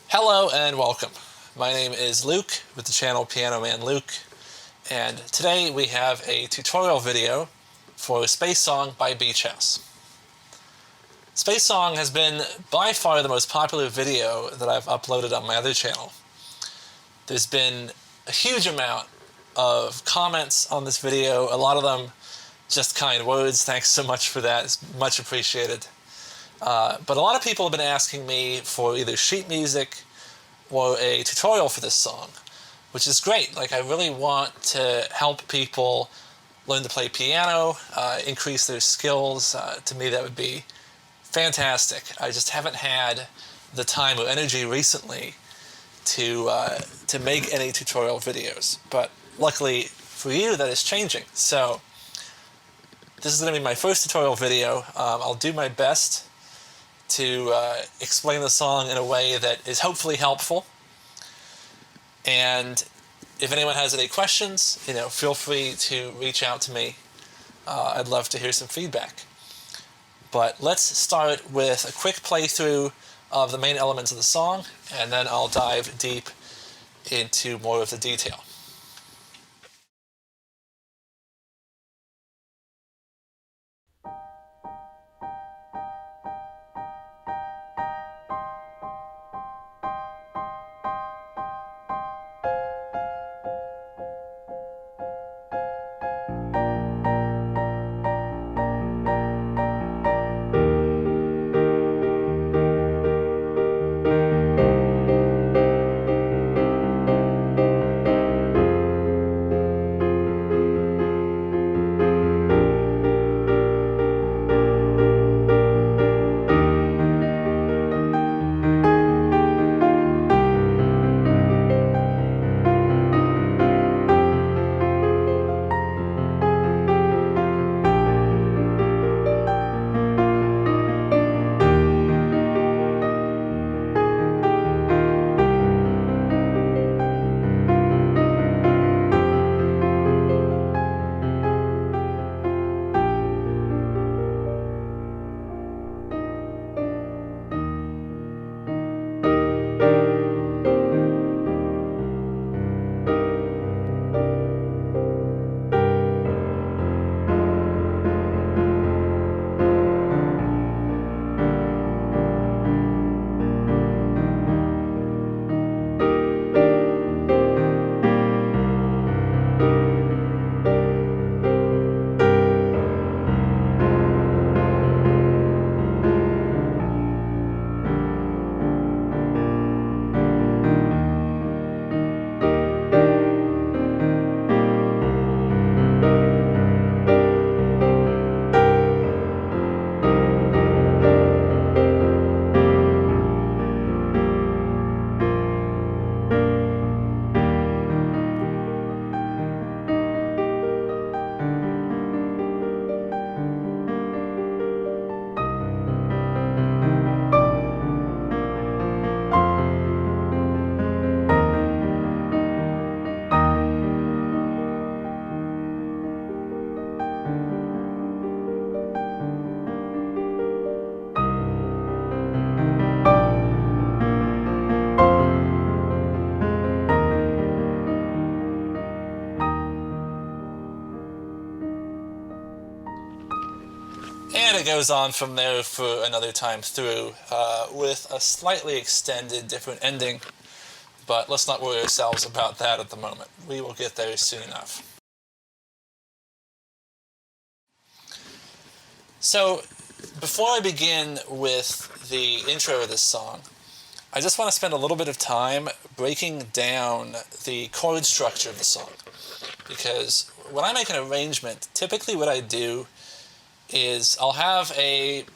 Hello and welcome. My name is Luke with the channel Piano Man Luke, and today we have a tutorial video for Space Song by Beach House. Space Song has been by far the most popular video that I've uploaded on my other channel. There's been a huge amount of comments on this video, a lot of them just kind words. Thanks so much for that, it's much appreciated. But a lot of people have been asking me for either sheet music or a tutorial for this song, which is great. Like, I really want to help people learn to play piano, increase their skills. To me, that would be fantastic. I just haven't had the time or energy recently to make any tutorial videos. But luckily for you, that is changing. So this is going to be my first tutorial video. I'll do my best to explain the song in a way that is hopefully helpful. And if anyone has any questions, feel free to reach out to me. I'd love to hear some feedback. But let's start with a quick playthrough of the main elements of the song, and then I'll dive deep into more of the detail. And it goes on from there for another time through, with a slightly extended, different ending. But let's not worry ourselves about that at the moment. We will get there soon enough. So, before I begin with the intro of this song, I just want to spend a little bit of time breaking down the chord structure of the song. Because when I make an arrangement, typically what I do is I'll have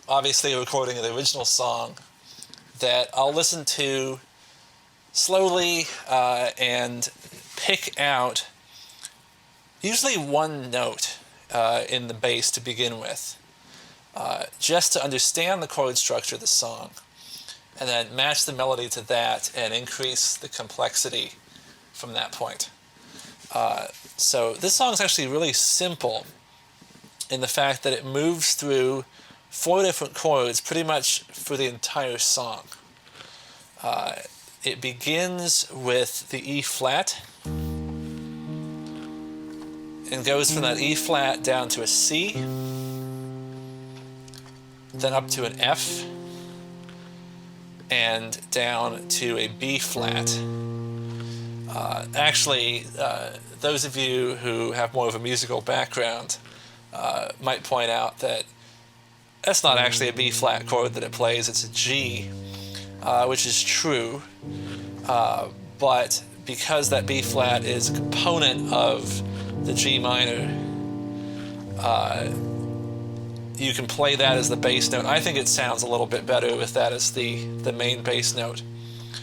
obviously a recording of the original song that I'll listen to slowly and pick out usually one note in the bass to begin with, just to understand the chord structure of the song, and then match the melody to that and increase the complexity from that point. So this song is actually really simple in the fact that it moves through 4 different chords pretty much for the entire song. it begins with the E flat and goes from that E flat down to a C, then up to an F, and down to a B flat. Those of you who have more of a musical background might point out that that's not actually a B flat chord that it plays, it's a G, which is true, but because that B flat is a component of the G minor, you can play that as the bass note. I think it sounds a little bit better with that as the main bass note.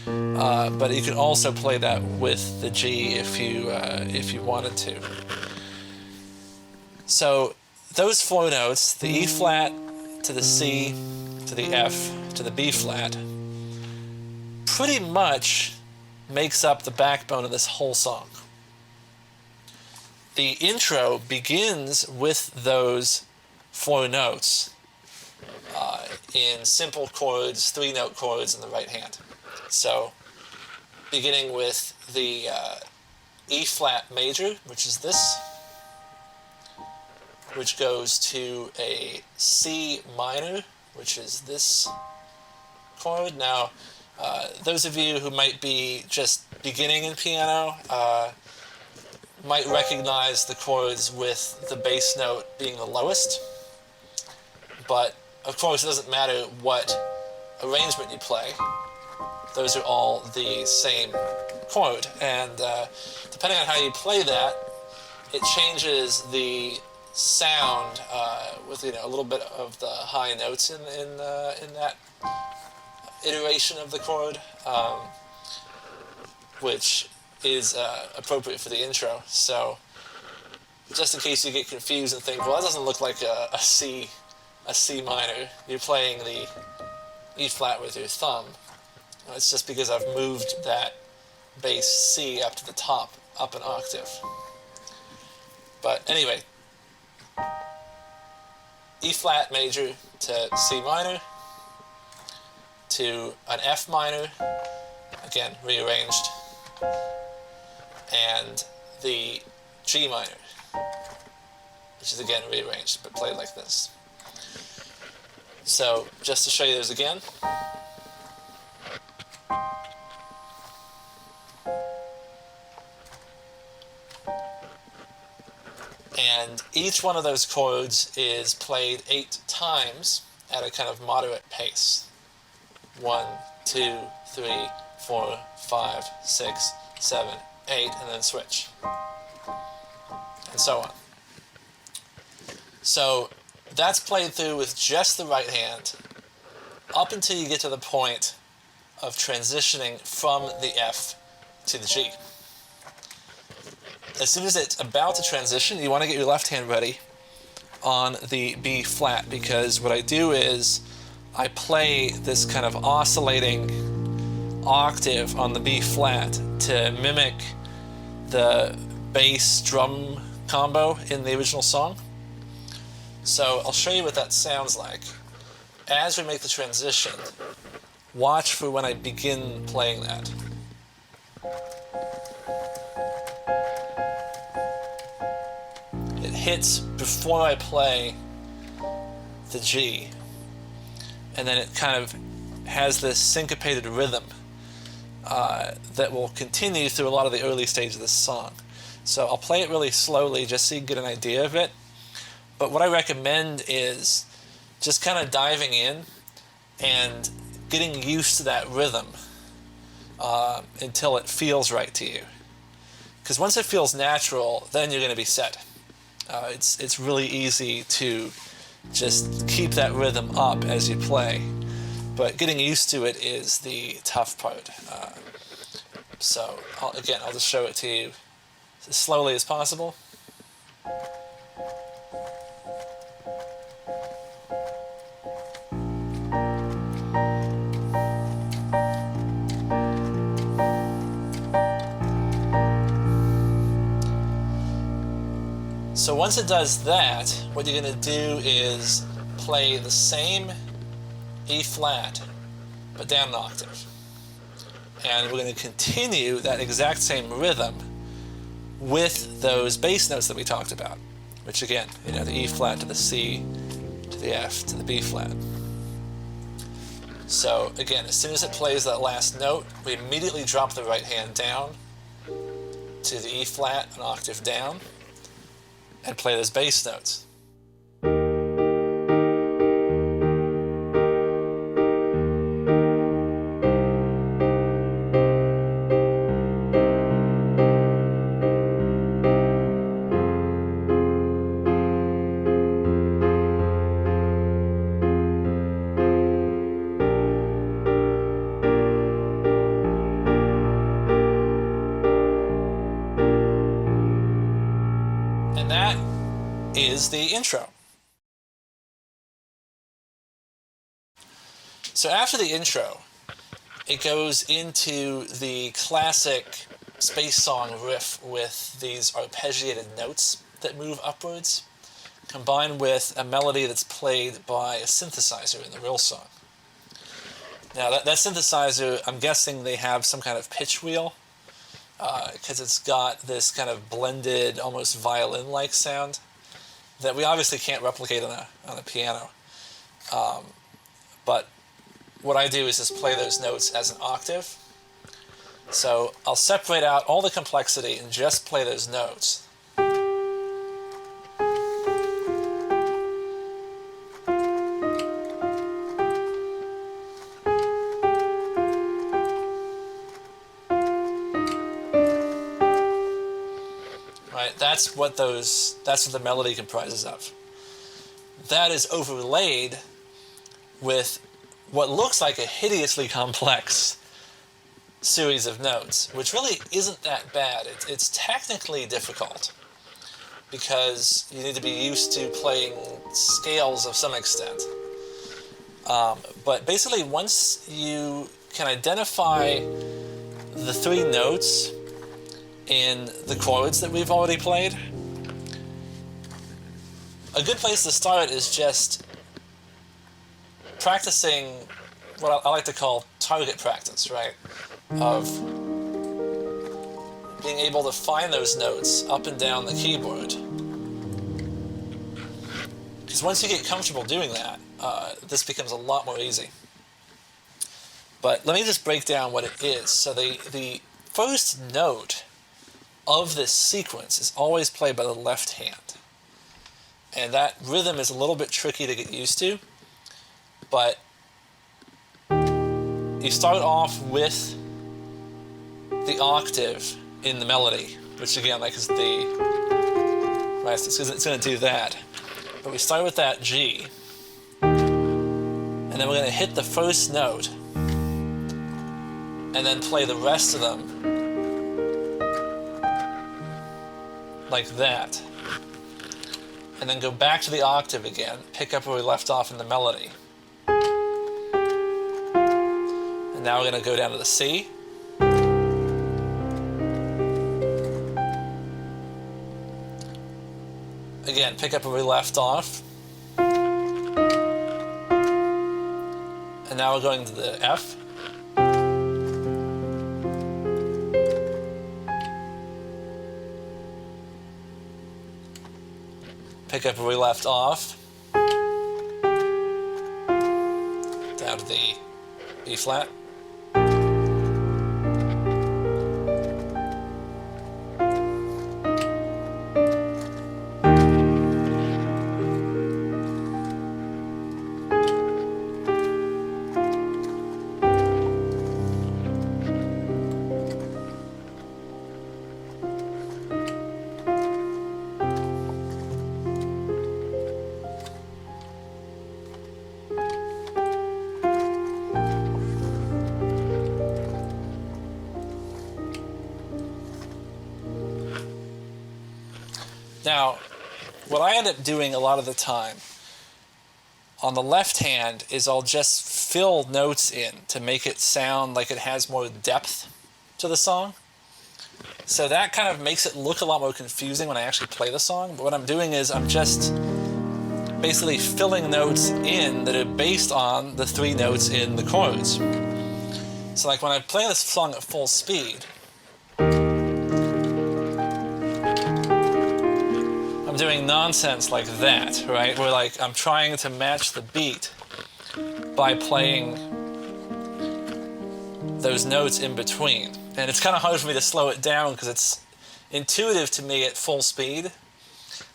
But you can also play that with the G if you wanted to. So those 4 notes, the E flat to the C to the F to the B flat, pretty much makes up the backbone of this whole song. The intro begins with those 4 notes in simple chords, 3-note chords in the right hand. So beginning with the E flat major, which is this, which goes to a C minor, which is this chord. Now, those of you who might be just beginning in piano might recognize the chords with the bass note being the lowest, but of course it doesn't matter what arrangement you play. Those are all the same chord, and depending on how you play that, it changes the sound with a little bit of the high notes in that iteration of the chord, which is appropriate for the intro. So just in case you get confused and think, well, that doesn't look like a C minor, you're playing the E flat with your thumb. It's just because I've moved that bass C up to the top, up an octave. But anyway, E flat major to C minor to an F minor, again rearranged, and the G minor, which is again rearranged but played like this. So just to show you those again. And each one of those chords is played 8 times at a kind of moderate pace. 1, 2, 3, 4, 5, 6, 7, 8, and then switch. And so on. So that's played through with just the right hand up until you get to the point of transitioning from the F to the G. As soon as it's about to transition, you want to get your left hand ready on the B flat, because what I do is I play this kind of oscillating octave on the B flat to mimic the bass drum combo in the original song. So I'll show you what that sounds like. As we make the transition, watch for when I begin playing that. It hits before I play the G, and then it kind of has this syncopated rhythm that will continue through a lot of the early stages of this song. So I'll play it really slowly just so you can get an idea of it. But what I recommend is just kind of diving in and getting used to that rhythm until it feels right to you. Because once it feels natural, then you're going to be set. It's really easy to just keep that rhythm up as you play, but getting used to it is the tough part. So I'll just show it to you as slowly as possible. So once it does that, what you're going to do is play the same E flat, but down an octave. And we're going to continue that exact same rhythm with those bass notes that we talked about, which again, the E flat to the C to the F to the B flat. So again, as soon as it plays that last note, we immediately drop the right hand down to the E flat, an octave down, and play those bass notes. And that is the intro. So after the intro, it goes into the classic space song riff with these arpeggiated notes that move upwards, combined with a melody that's played by a synthesizer in the real song. Now that synthesizer, I'm guessing they have some kind of pitch wheel, because it's got this kind of blended, almost violin-like sound that we obviously can't replicate on a piano. But what I do is just play those notes as an octave. So I'll separate out all the complexity and just play those notes. Right, that's what the melody comprises of. That is overlaid with what looks like a hideously complex series of notes, which really isn't that bad. It's technically difficult because you need to be used to playing scales of some extent. But basically, once you can identify the three notes in the chords that we've already played, a good place to start is just practicing what I like to call target practice, right? Of being able to find those notes up and down the keyboard. Because once you get comfortable doing that, this becomes a lot more easy. But let me just break down what it is. So the first note of this sequence is always played by the left hand. And that rhythm is a little bit tricky to get used to, but you start off with the octave in the melody, which again, like is the, right, it's going to do that. But we start with that G, and then we're going to hit the first note, and then play the rest of them like that. And then go back to the octave again, pick up where we left off in the melody. And now we're going to go down to the C. Again, pick up where we left off. And now we're going to the F. Pick up where we left off. Down to the B flat. Now, what I end up doing a lot of the time on the left hand is I'll just fill notes in to make it sound like it has more depth to the song. So that kind of makes it look a lot more confusing when I actually play the song. But what I'm doing is I'm just basically filling notes in that are based on the three notes in the chords. So like when I play this song at full speed, I'm doing nonsense like that, right? Where like I'm trying to match the beat by playing those notes in between. And it's kind of hard for me to slow it down because it's intuitive to me at full speed,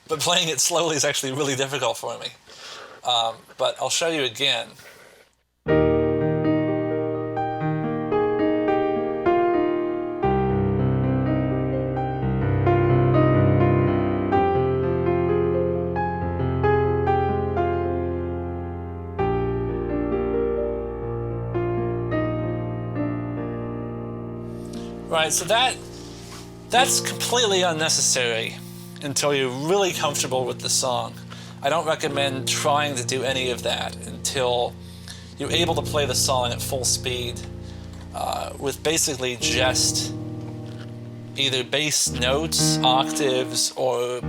but playing it slowly is actually really difficult for me. But I'll show you again. Right, so that's completely unnecessary until you're really comfortable with the song. I don't recommend trying to do any of that until you're able to play the song at full speed with basically just either bass notes, octaves, or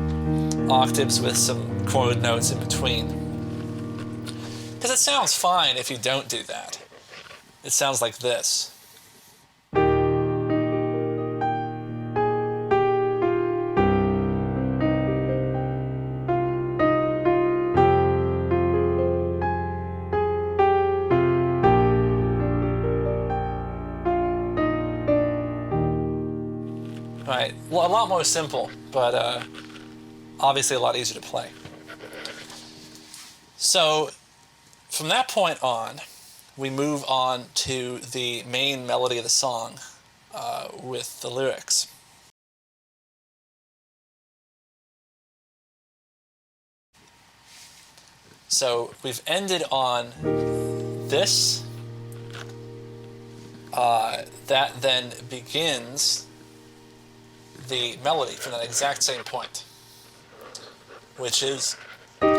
octaves with some chord notes in between. Because it sounds fine if you don't do that. It sounds like this. Right, well, a lot more simple, but obviously a lot easier to play. So from that point on, we move on to the main melody of the song with the lyrics. So we've ended on this. That then begins the melody from that exact same point, which is and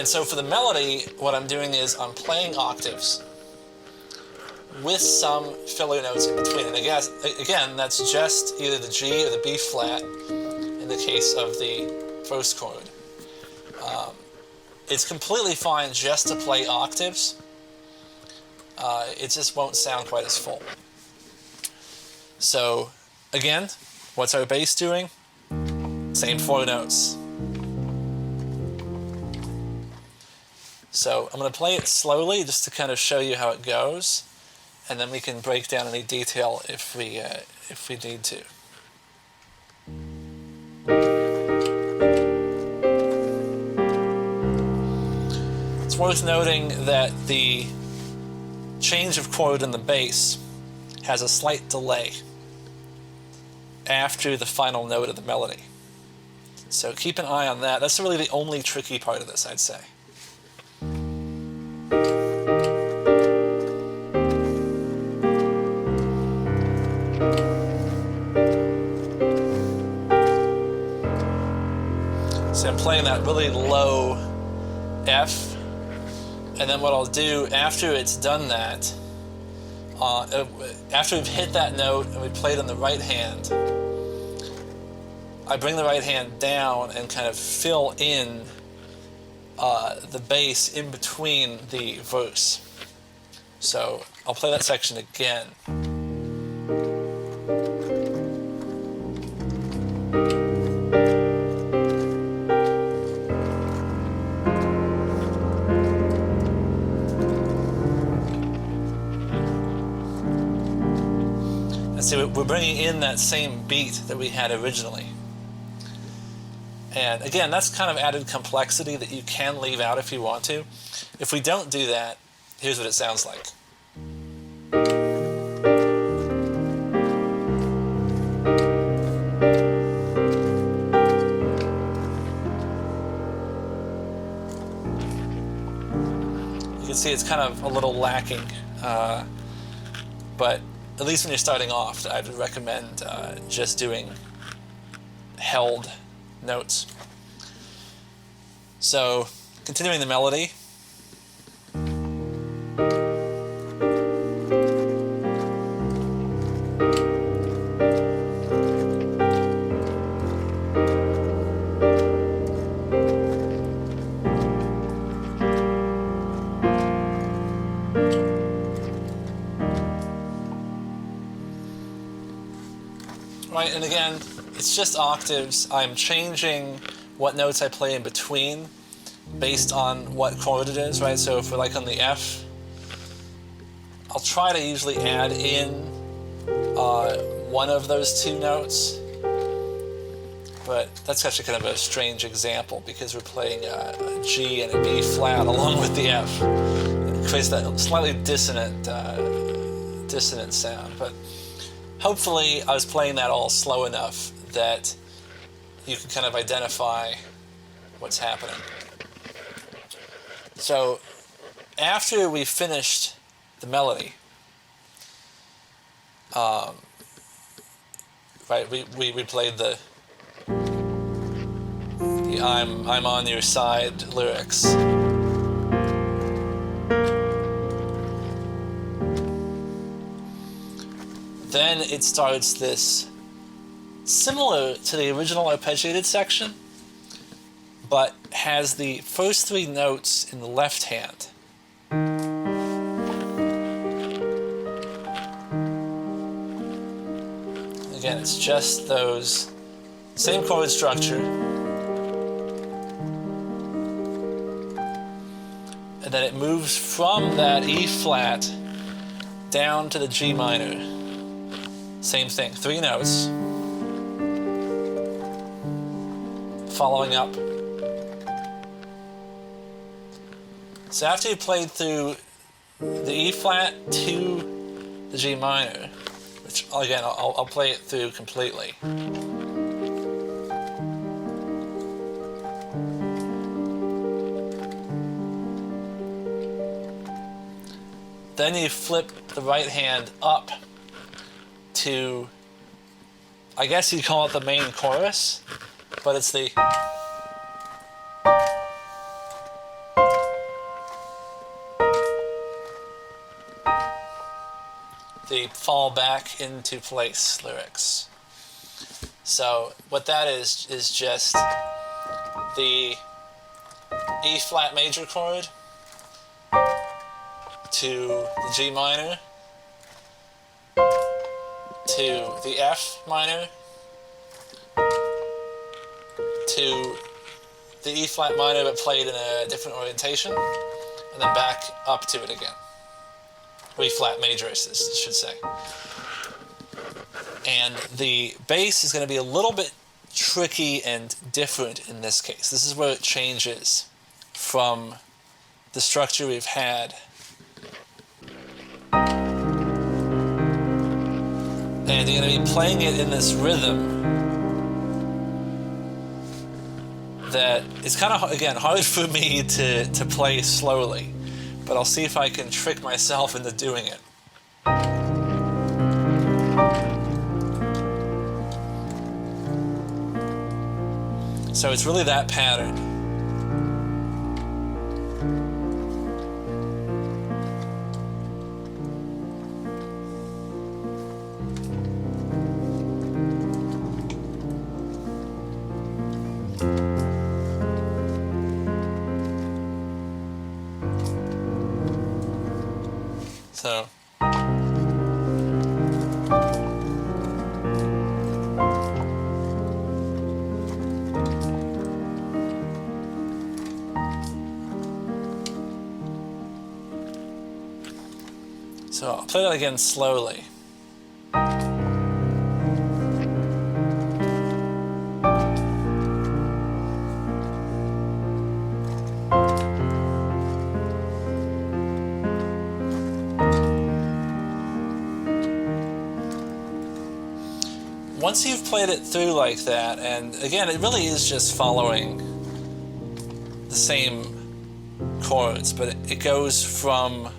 so for the melody, what I'm doing is I'm playing octaves with some filler notes in between. And again, that's just either the G or the B flat in the case of the first chord. It's completely fine just to play octaves. It just won't sound quite as full. So again, what's our bass doing? Same 4 notes. So I'm going to play it slowly just to kind of show you how it goes, and then we can break down any detail if we need to. It's worth noting that the change of chord in the bass has a slight delay after the final note of the melody. So keep an eye on that. That's really the only tricky part of this, I'd say. So I'm playing that really low F. And then what I'll do after it's done that, after we've hit that note and we played on the right hand, I bring the right hand down and kind of fill in the bass in between the verse. So I'll play that section again. See, we're bringing in that same beat that we had originally. And again, that's kind of added complexity that you can leave out if you want to. If we don't do that, here's what it sounds like. You can see it's kind of a little lacking, but at least when you're starting off, I would recommend just doing held notes. So, continuing the melody. right? And again, it's just octaves. I'm changing what notes I play in between based on what chord it is, right? So if we're like on the F, I'll try to usually add in one of those two notes, but that's actually kind of a strange example because we're playing a G and a B flat along with the F. It creates that slightly dissonant sound, but hopefully I was playing that all slow enough that you can kind of identify what's happening. So after we finished the melody, right, we played the I'm on your side lyrics. Then it starts this similar to the original arpeggiated section, but has the first three notes in the left hand. Again, it's just those same chord structure. And then it moves from that E flat down to the G minor. Same thing, three notes. Following up. So after you played through the E flat to the G minor, which again, I'll play it through completely. Then you flip the right hand up to, I guess you'd call it the main chorus, but it's the fall back into place lyrics. So what that is just the E flat major chord to the G minor to the F minor to the E flat minor but played in a different orientation, and then back up to it again. Or E flat major, I should say. And the bass is going to be a little bit tricky and different in this case. This is where it changes from the structure we've had. And you're going to be playing it in this rhythm that is kind of, again, hard for me to play slowly. But I'll see if I can trick myself into doing it. So it's really that pattern. So I'll play that again slowly. Once you've played it through like that, and again, it really is just following the same chords, but it goes from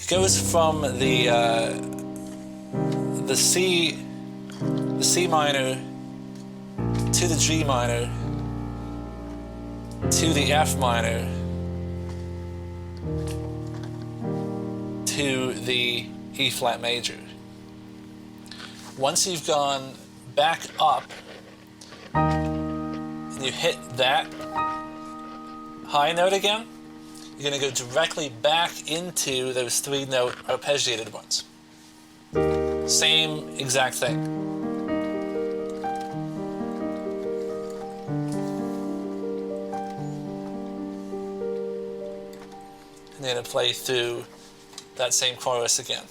the C minor to the G minor to the F minor to the E flat major. Once you've gone back up and you hit that high note again, you're going to go directly back into those three-note arpeggiated ones. Same exact thing. I'm going to play through that same chorus again.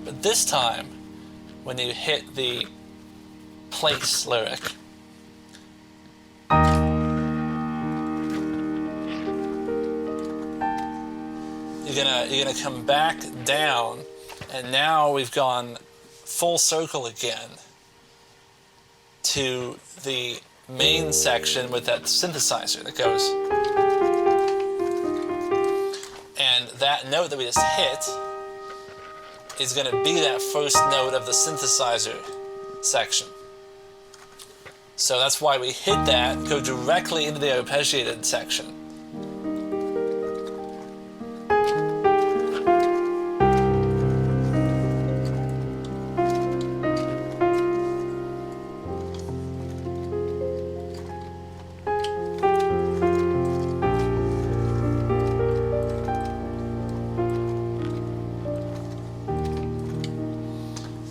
But this time, when you hit the place lyric, you're gonna come back down, and now we've gone full circle again to the main section with that synthesizer that goes. And that note that we just hit is going to be that first note of the synthesizer section. So that's why we hit that, go directly into the arpeggiated section.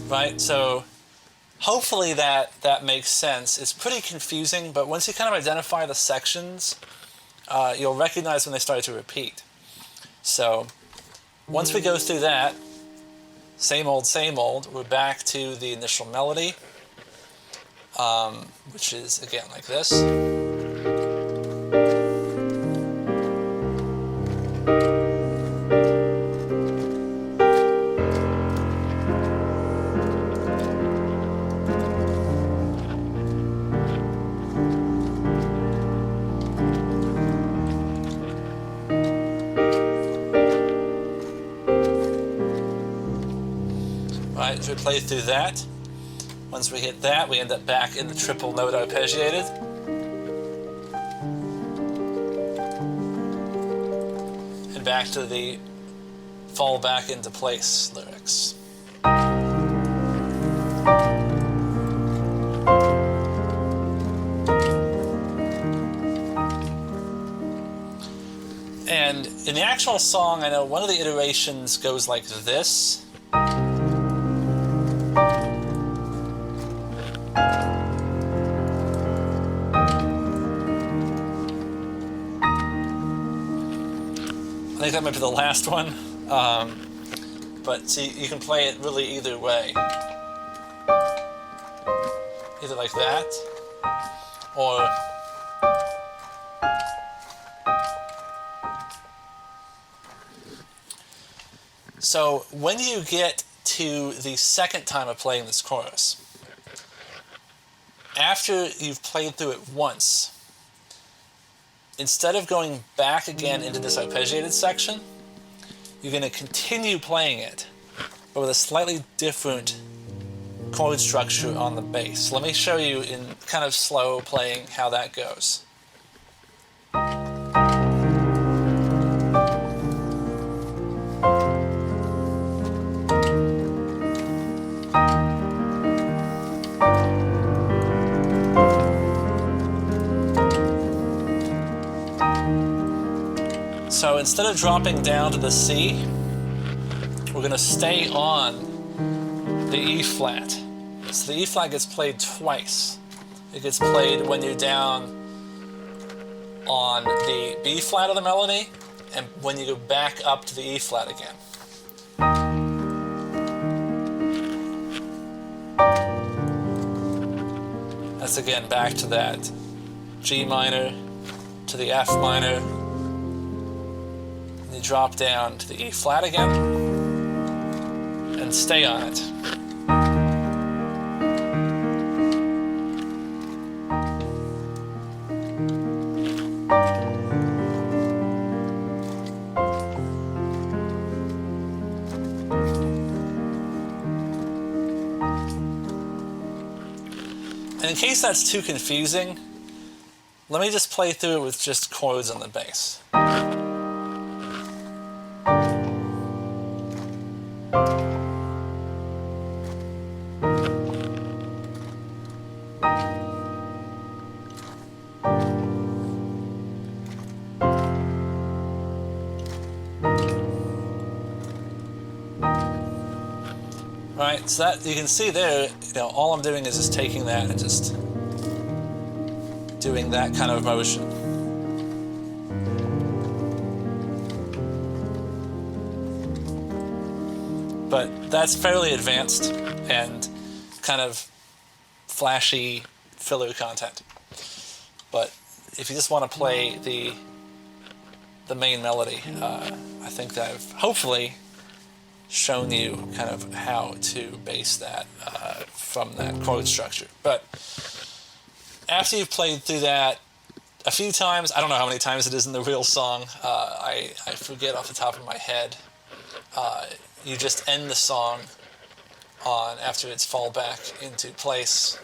Right, so hopefully that makes sense. It's pretty confusing, but once you kind of identify the sections, you'll recognize when they start to repeat. So once we go through that, same old, we're back to the initial melody, which is, again, like this. Right, so we play through that. Once we hit that, we end up back in the triple note arpeggiated. And back to the fall back into place lyrics. And in the actual song, I know one of the iterations goes like this. I think that might be the last one, but see, you can play it really either way. Either like that, or so when you get to the second time of playing this chorus, after you've played through it once, instead of going back again into this arpeggiated section, you're going to continue playing it, but with a slightly different chord structure on the bass. Let me show you in kind of slow playing how that goes. So instead of dropping down to the C, we're going to stay on the E flat. So the E flat gets played twice. It gets played when you're down on the B flat of the melody, and when you go back up to the E flat again. That's again back to that G minor, to the F minor, and you drop down to the E flat again, and stay on it. And in case that's too confusing, let me just play through it with just chords on the bass. Right, so that you can see there, all I'm doing is just taking that and just doing that kind of motion. But that's fairly advanced and kind of flashy filler content. But if you just want to play the main melody, I think that I've hopefully shown you kind of how to base that from that chord structure. But after you've played through that a few times, I don't know how many times it is in the real song, I forget off the top of my head, you just end the song on, after it's fall back into place,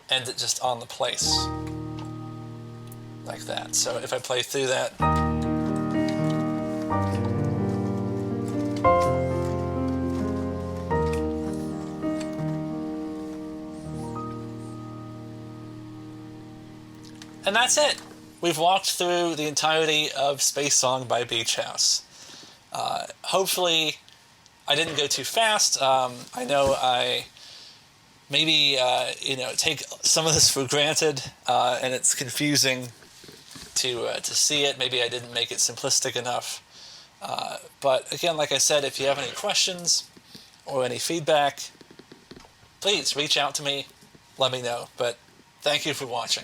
end it just on the place, like that. So if I play through that, and that's it. We've walked through the entirety of Space Song by Beach House. Hopefully I didn't go too fast. I know I maybe take some of this for granted, and it's confusing to see it. Maybe I didn't make it simplistic enough. But again, like I said, if you have any questions or any feedback, please reach out to me, let me know. But thank you for watching.